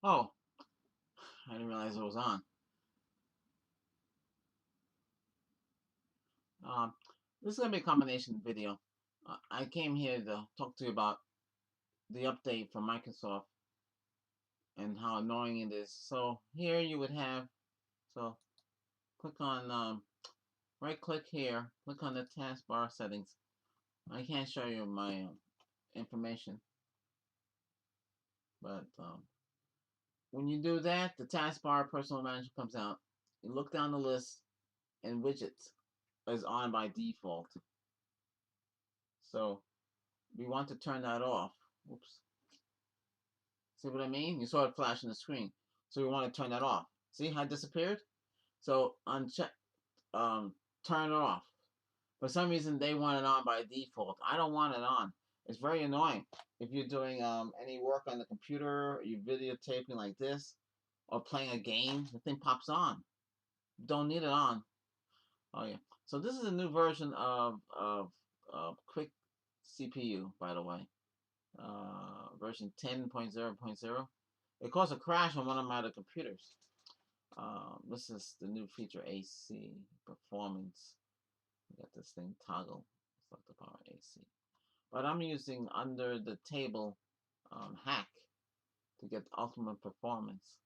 Oh, I didn't realize it was on. Um, this is gonna be a combination video. I came here to talk to you about the update from Microsoft and how annoying it is. So here you would have, so click on, right click here, click on the taskbar settings. I can't show you my information, but when you do that, the taskbar personal manager comes out. You look down the list and widgets is on by default. So we want to turn that off. Oops. See what I mean? You saw it flash on the screen. So we want to turn that off. See how it disappeared? So uncheck, um, turn it off. For some reason, they want it on by default. I don't want it on. It's very annoying. If you're doing any work on the computer, you're videotaping like this, or playing a game, the thing pops on. Don't need it on. Oh yeah. So this is a new version of Quick CPU, by the way. Version 10.0.0. It caused a crash on one of my other computers. This is the new feature AC performance. You got this thing toggle, select the power AC. But I'm using under the table hack to get the ultimate performance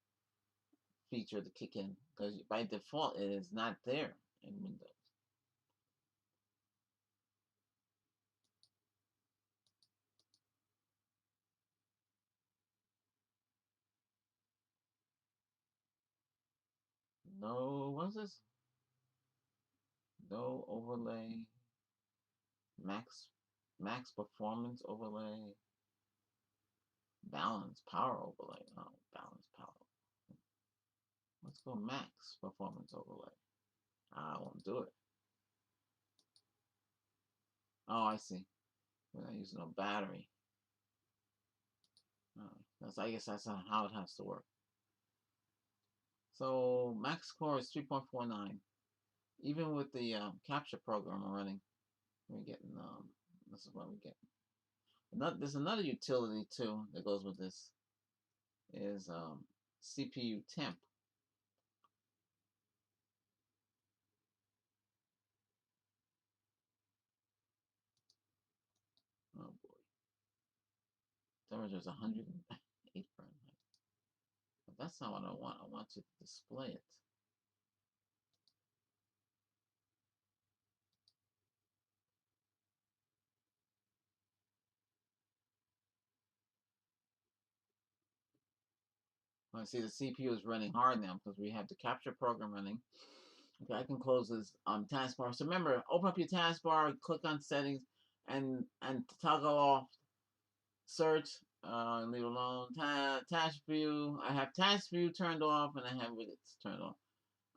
feature to kick in because by default it is not there in Windows. No, what's this? No overlay, max max performance overlay, balance power overlay. Oh, balance power. Let's go max performance overlay. I won't do it. Oh, I see. We're not using no battery. I guess that's how it has to work. So max score is 3.49. Even with the capture program running, we're getting this is what we get. There's another utility too that goes with this is CPU temp. Oh boy, temperature is 108 Fahrenheit. But that's not what I want. I want to display it. I see the CPU is running hard now because we have the capture program running. Okay, I can close this taskbar. So remember, open up your taskbar, click on settings, and toggle off search. Leave alone. Task view. I have task view turned off, and I have widgets turned off.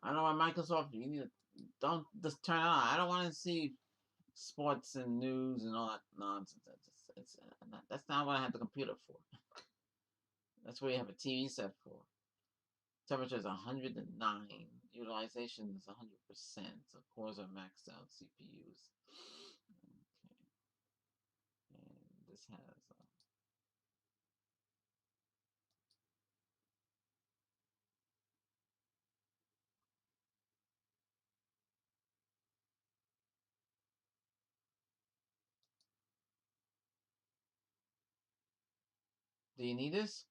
I know on Microsoft, you need to don't just turn it on. I don't want to see sports and news and all that nonsense. That's not what I have the computer for. That's what you have a TV set for. Temperature is 109. Utilization is 100%. So cores are maxed out CPUs. Okay. And this has do you need this?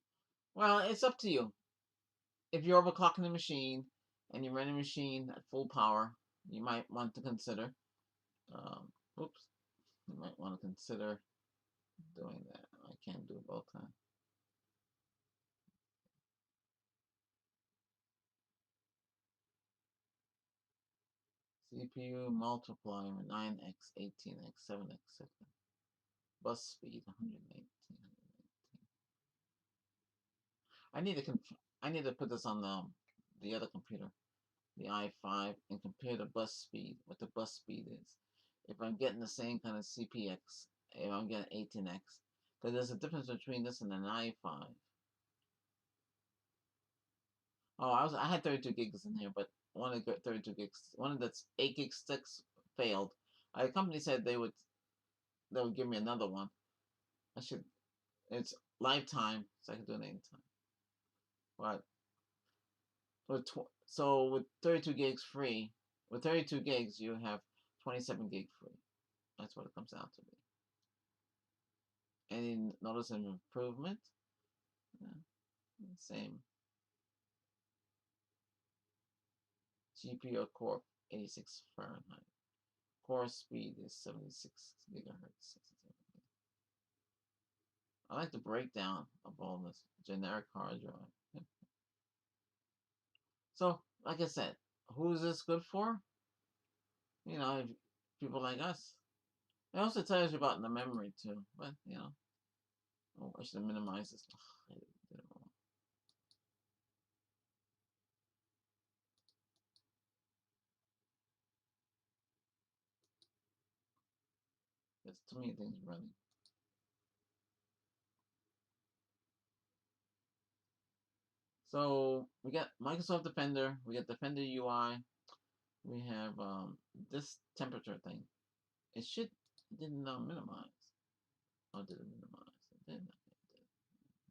Well, it's up to you. If you're overclocking the machine and you run a machine at full power, you might want to consider. Um, oops, you might want to consider doing that. I can't do it both times. CPU multiplier 9x, 18x, 7x second. Bus speed 118. I need to I need to put this on the other computer, the i5, and compare the bus speed, what the bus speed is. If I'm getting the same kind of CPX, if I'm getting 18x, because there's a difference between this and an i5. Oh, I had 32 gigs in here, but one of the 32 gigs, one of the 8 gig sticks failed. The company said they would give me another one. I should. It's lifetime, so I can do it anytime. But so with 32 gigs free, with 32 gigs, you have 27 gig free. That's what it comes out to be. Any notice of improvement? Yeah, same. GPU core 86 Fahrenheit. Core speed is 76 gigahertz. I like the breakdown of all this generic hard drive. So, like I said, who is this good for? You know, people like us. It also tells you about the memory too, but you know, oh, I should have minimized this. Ugh, I did it wrong. There's too many things running. So we got Microsoft Defender, we got Defender UI, we have this temperature thing. It didn't minimize. Oh, did it minimize? It didn't.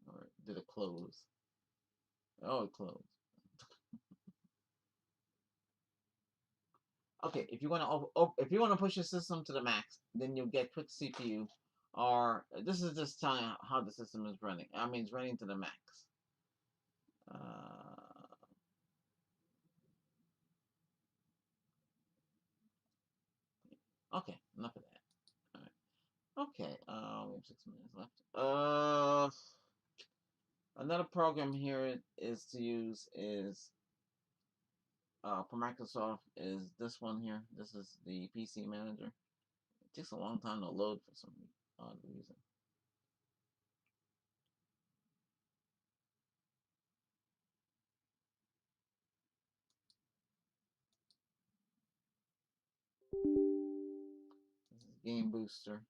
Or did it close? Oh, it closed. Okay, if you want to push your system to the max, then you'll get quick CPU. Or this is just telling you how the system is running. I mean, it's running to the max. Okay, enough of that. All right. Okay, we have 6 minutes left. Another program here is to use is for Microsoft is this one here. This is the PC Manager. It takes a long time to load for some odd reason. This is Game Booster.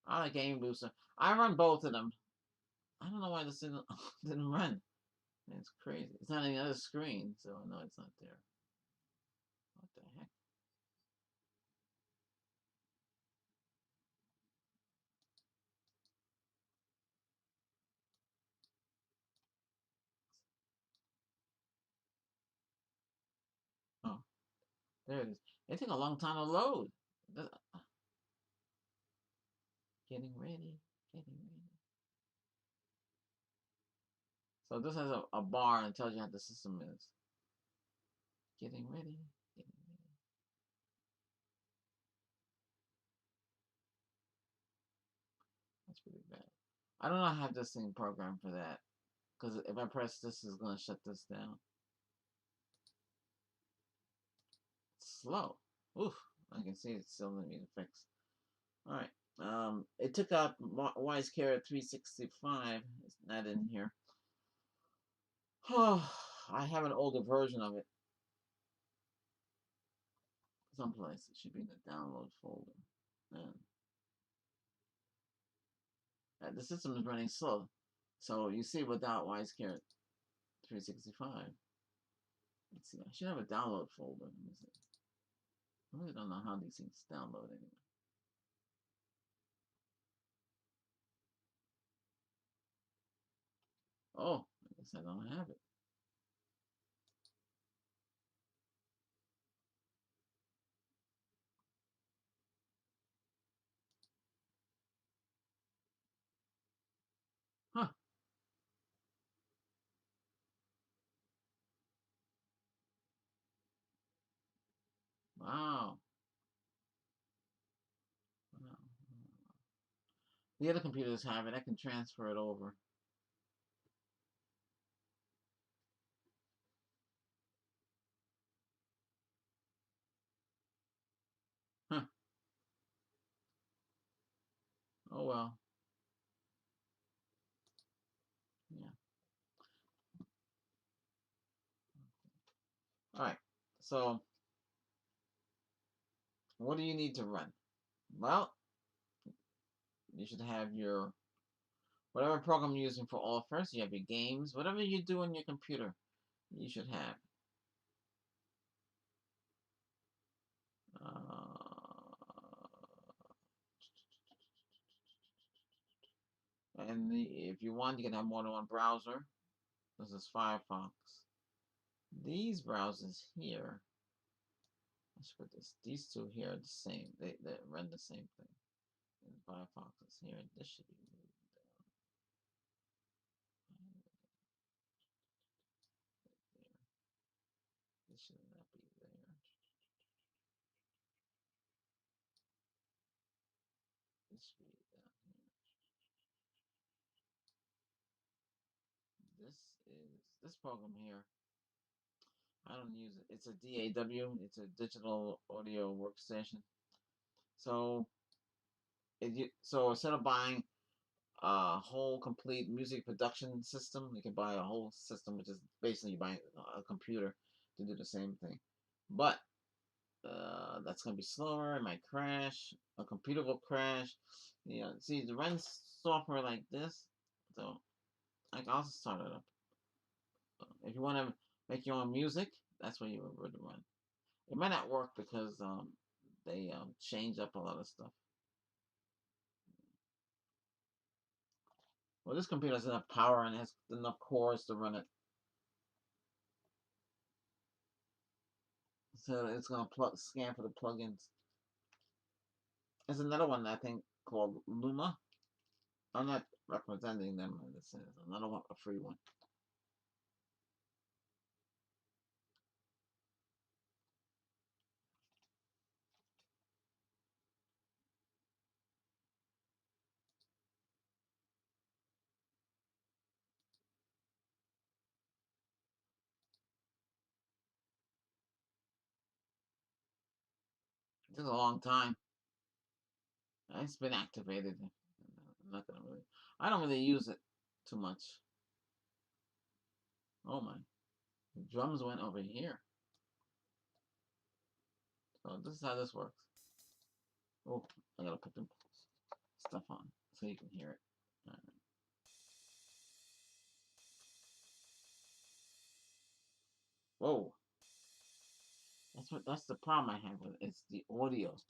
I like Game Booster. I run both of them. I don't know why this didn't run. It's crazy. It's not on the other screen, so I know it's not there. What the heck? Oh, there it is. It took a long time to load. Getting ready. Getting ready. So this has a bar and tells you how the system is. Getting ready. Getting ready. That's pretty bad. I don't know how to have this thing programmed for that. Because if I press this, it's going to shut this down. It's slow. Oof. I can see it still needs to fix. Alright. It took out WiseCare 365. It's not in here. Oh, I have an older version of it. Someplace. It should be in the download folder. Man. The system is running slow. So you see without WiseCare 365. Let's see. I should have a download folder. Let me see. I really don't know how these things download anyway. Oh, I guess I don't have it. Huh. Wow. Wow. The other computers have it. I can transfer it over. Huh. Oh well. Yeah. All right. So, what do you need to run? Well, you should have your whatever program you're using for Office. You have your games, whatever you do on your computer, you should have. And if you want, you can have more than one browser. This is Firefox. These browsers here, let's put this. These two here are the same. They run the same thing. And Firefox is here. This should be moved down. There. This should not be there. This should be down here. This program here. I don't use it. It's a DAW. It's a digital audio workstation. So so instead of buying a whole complete music production system, you can buy a whole system, which is basically buying a computer to do the same thing. But that's gonna be slower. It might crash. A computer will crash. You know, see, to run software like this, so I can also start it up. If you want to make your own music, that's what you would run. It might not work because they change up a lot of stuff. Well, this computer has enough power and has enough cores to run it. So it's gonna scan for the plugins. There's another one I think called Luma. I'm not representing them. This is another one, a free one. It took a long time. It's been activated. I'm not gonna really. I don't really use it too much. Oh my, the drums went over here. So this is how this works. Oh, I gotta put the stuff on so you can hear it. All right. Whoa, that's the problem I have with it. It's the audio. Let's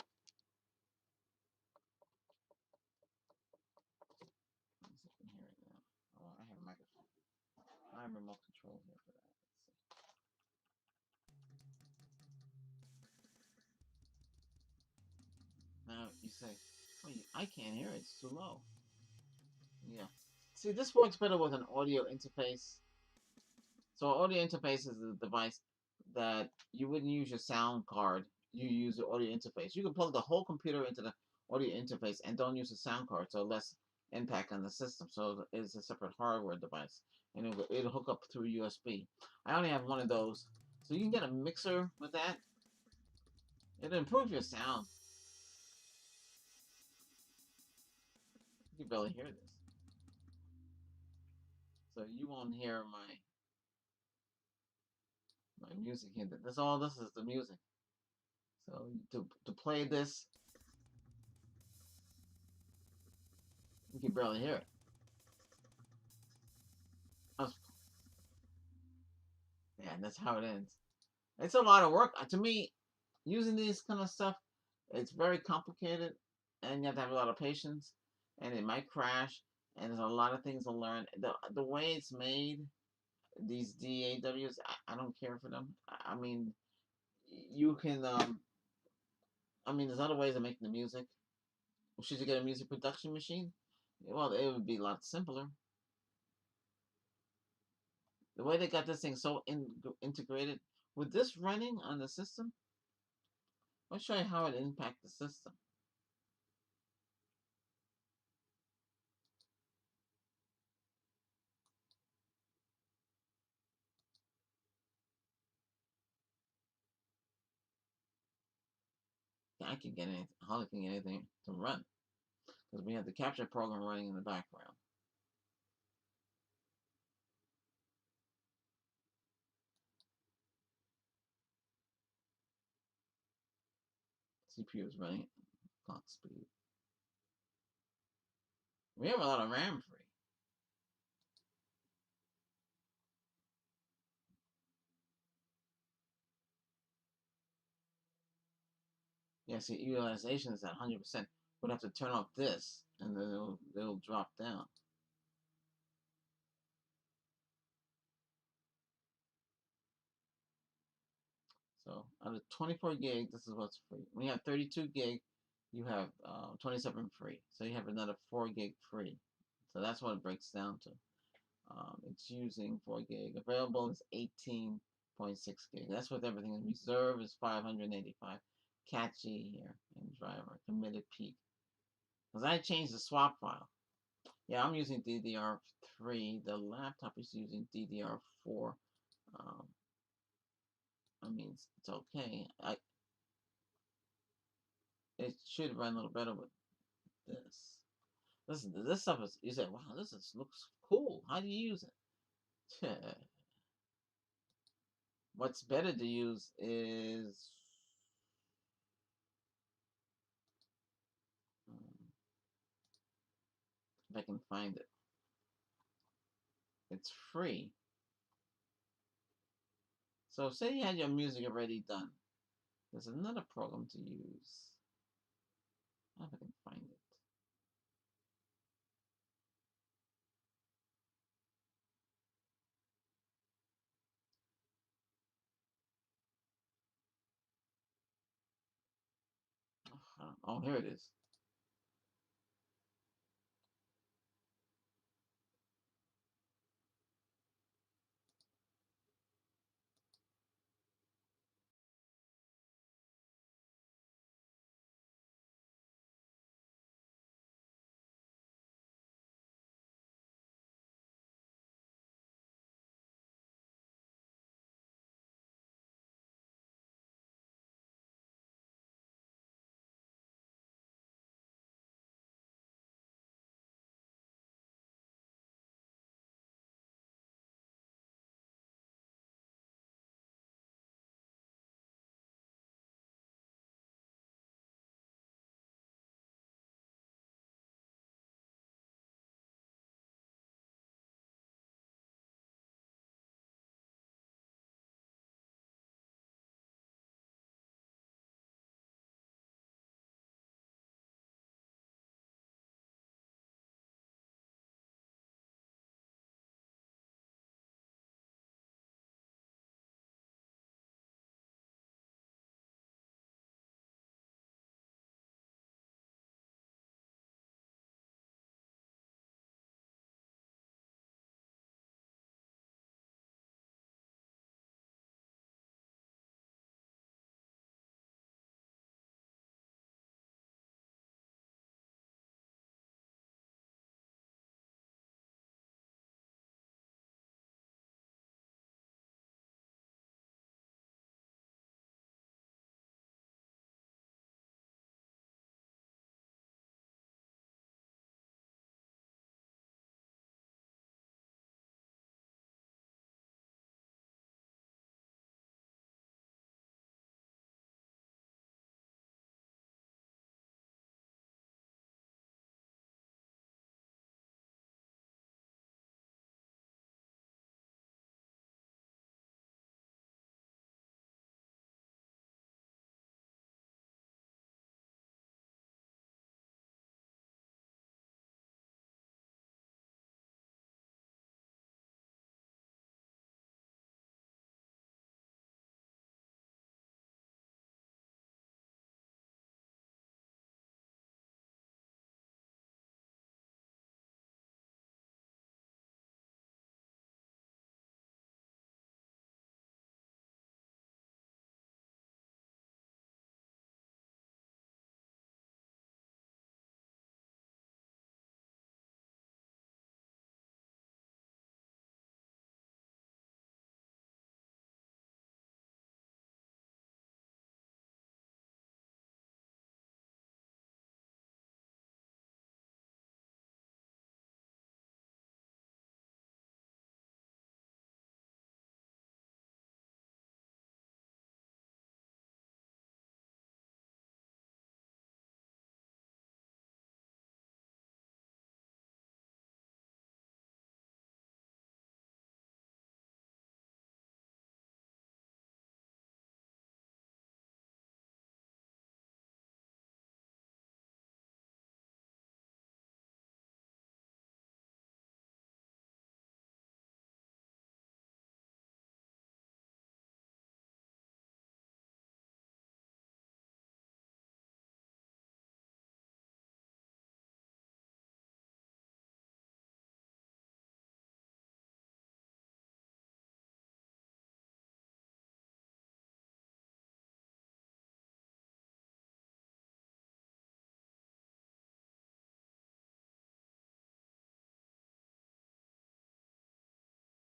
see if you can hear it now. Oh, I have a microphone. I have remote control here for that. Let's see. Now you say, oh, I can't hear it. It's too low. Yeah. See, this works better with an audio interface. So audio interface is the device that you wouldn't use your sound card. You use the audio interface. You can plug the whole computer into the audio interface and don't use the sound card, so less impact on the system. So it's a separate hardware device, and it'll hook up through USB. I only have one of those, so you can get a mixer with that. It'll improve your sound. You can barely hear this, so you won't hear my music here. That's all. This is the music. So to play this, you can barely hear it. Yeah, and that's how it ends. It's a lot of work to me. Using these kind of stuff, it's very complicated, and you have to have a lot of patience, and it might crash, and there's a lot of things to learn. The way it's made, these DAWs, I don't care for them. I mean, you can I mean, there's other ways of making the music. Should you get a music production machine? Well, it would be a lot simpler. The way they got this thing so integrated with this running on the system, I'll show you how it impacts the system. I can get anything, hardly can get anything to run because we have the capture program running in the background. CPU is running clock speed. We have a lot of RAM free. Yeah, see, utilization is at 100%. We'd have to turn off this, and then it'll drop down. So out of 24 gig, this is what's free. When you have 32 gig, you have 27 free. So you have another 4 gig free. So that's what it breaks down to. It's using 4 gig. Available is 18.6 gig. That's with everything. In reserve is 585. Catchy here and driver. Committed peak. Because I changed the swap file. Yeah, I'm using DDR3. The laptop is using DDR4. Um, I mean, it's okay. It should run a little better with this. This stuff is. You say, wow, looks cool. How do you use it? What's better to use is. If I can find it. It's free. So say you had your music already done. There's another program to use. I don't know if I can find it. Oh, here it is.